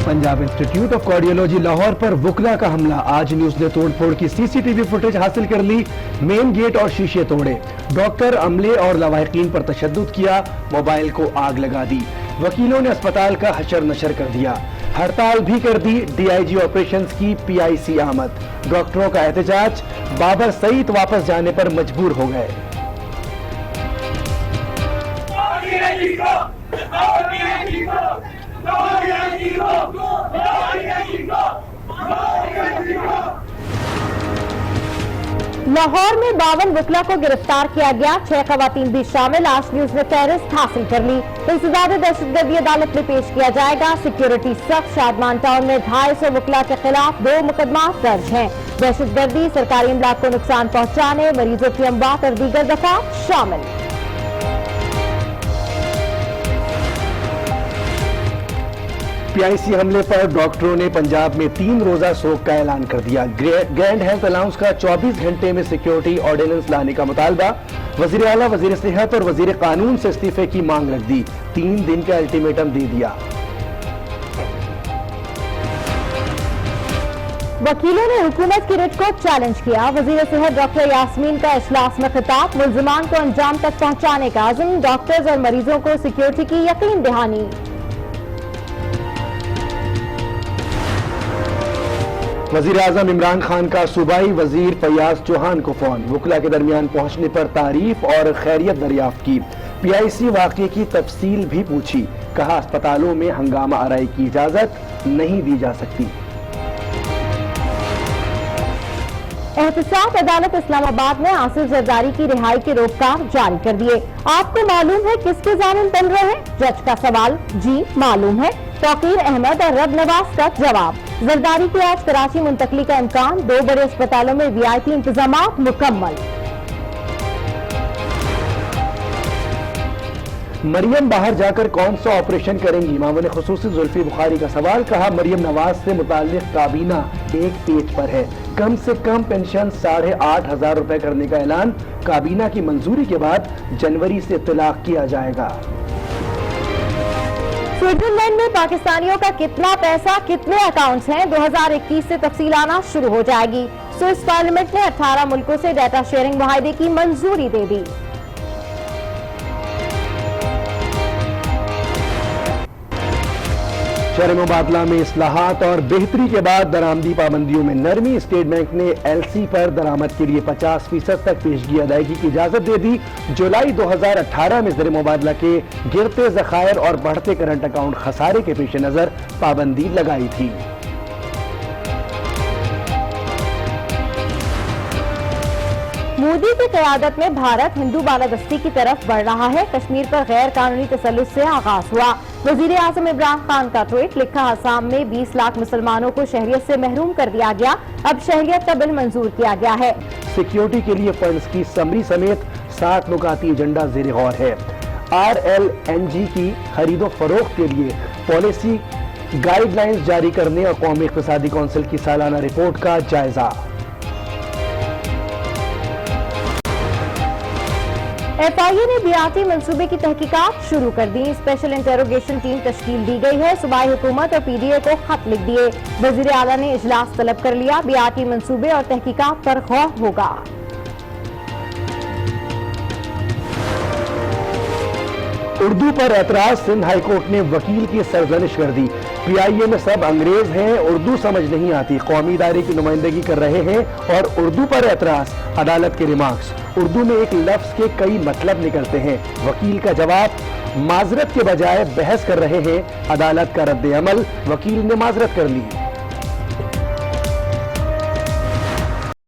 Punjab institute of cardiology Lahore पर वकला का हमला। आज न्यूज ने तोड़ फोड़ की सीसीटीवी फुटेज हासिल कर ली। मेन गेट और शीशे तोड़े। डॉक्टर, अमले और लवाहिकीन पर तशद्दुद किया। मोबाइल को आग लगा दी। वकीलों ने अस्पताल का हशर नशर कर दिया। हड़ताल भी कर दी। डीआईजी ऑपरेशंस की पीआईसी आमद। डॉक्टरों का एहतजाज। बाबर सईद वापस जाने पर मजबूर हो गए। लाहौर में 52 वकला को गिरफ्तार किया गया। 6 खवातीन भी शामिल। आज न्यूज ने फहरिस्त हासिल कर ली। इंसदाद दहशतगर्दी अदालत में पेश किया जाएगा। सिक्योरिटी सख्त। शादमान टाउन में 250 वकला के खिलाफ 2 मुकदमा दर्ज हैं। दहशतगर्दी, सरकारी इमलाक को नुकसान पहुंचाने, मरीजों की अमवात और दीगर दफात शामिल। पीआईसी हमले पर डॉक्टरों ने पंजाब में 3 रोजा शोक का ऐलान कर दिया। ग्रैंड हेल्थ अलाउंस का 24 घंटे में सिक्योरिटी ऑर्डिनेंस लाने का मुतालबा। वजीर आला, वजीर सेहत और वजीर कानून से इस्तीफे की मांग रख दी। 3 दिन का अल्टीमेटम दे दिया। वकीलों ने हुकूमत की रिट को चैलेंज किया। वजीर सेहत डॉक्टर यास्मीन का इजलास में खिताब। मुल्जिमान को अंजाम तक पहुंचाने का अज़्म। डॉक्टर्स और मरीजों को सिक्योरिटी की यकीन दहानी। वजीर आजम इमरान खान का सूबाई वजीर फयाज चौहान को फोन। वकला के दरमियान पहुंचने पर तारीफ और खैरियत दरियाफ्त की। पीआईसी वाक़े की तफसील भी पूछी। कहा अस्पतालों में हंगामा आराई की इजाजत नहीं दी जा सकती। एहतसाब अदालत इस्लामाबाद ने आसिफ जरदारी की रिहाई के रोकथाम जारी कर दिए। आपको मालूम है किसके जामिन बन रहे हैं? जज का सवाल। जी मालूम है। तौकीर अहमद और रब नवाज का जवाब। जरदारी की आज कराची मुंतकली का इम्कान। 2 बड़े अस्पतालों में वीआईपी इंतजामात मुकम्मल। मरियम बाहर जाकर कौन सा ऑपरेशन करेंगी? मामले खुसूसी जुल्फी बुखारी का सवाल। कहा मरियम नवाज से मुताल्लिक काबीना एक पेज पर है। कम से कम पेंशन 8,500 रुपए करने का ऐलान। काबीना की मंजूरी के बाद जनवरी से तलाक किया जाएगा। स्विट्जरलैंड में पाकिस्तानियों का कितना पैसा कितने अकाउंट्स हैं? 2021 से तफसील आना शुरू हो जाएगी। स्विस पार्लियामेंट ने 18 मुल्कों से डाटा शेयरिंग मुआहदे की मंजूरी दे दी। शहर मुबादला में इस्लाहात और बेहतरी के बाद दरामदी पाबंदियों में नरमी। स्टेट बैंक ने एलसी पर दरामद के लिए 50% तक पेशगी अदायगी की इजाजत दे दी। जुलाई 2018 में ज़र मुबादला के गिरते ज़खायर और बढ़ते करंट अकाउंट खसारे के पेश नज़र पाबंदी लगाई थी। मोदी की क़यादत में भारत हिंदू बालादस्ती की तरफ बढ़ रहा है। कश्मीर पर गैर कानूनी तसल्लुत से आगाज हुआ। वजीर आजम इमरान खान का ट्वीट। लिखा असम में 20 लाख मुसलमानों को शहरियत से महरूम कर दिया गया। अब शहरियत का बिल मंजूर किया गया है। सिक्योरिटी के लिए फंड्स की समरी समेत 7 नुकाती एजेंडा ज़ेर गौर है। RLNG की खरीदो फरोख्त के लिए पॉलिसी गाइडलाइंस जारी करने और कौमी इक़्तिसादी कौंसिल की सालाना रिपोर्ट का जायजा। FIA ने बियाती मंसूबे की तहकीकात शुरू कर दी। स्पेशल इंटेरोगेशन टीम तश्कील दी गई है। सूबाई हुकूमत और PDA को खत लिख दिए। वजीर आला ने इजलास तलब कर लिया। बियाती मंसूबे और तहकीकात पर गौर होगा। उर्दू पर एतराज। सिंध हाईकोर्ट ने वकील की सरजनिश कर दी। PIA में सब अंग्रेज हैं, उर्दू समझ नहीं आती। कौमी इदारे की नुमाइंदगी कर रहे हैं और उर्दू पर एतराज। अदालत के रिमार्क्स। उर्दू में एक लफ्ज के कई मतलब निकलते हैं। वकील का जवाब। माजरत के बजाय बहस कर रहे हैं। अदालत का रद्द अमल। वकील ने माजरत कर ली।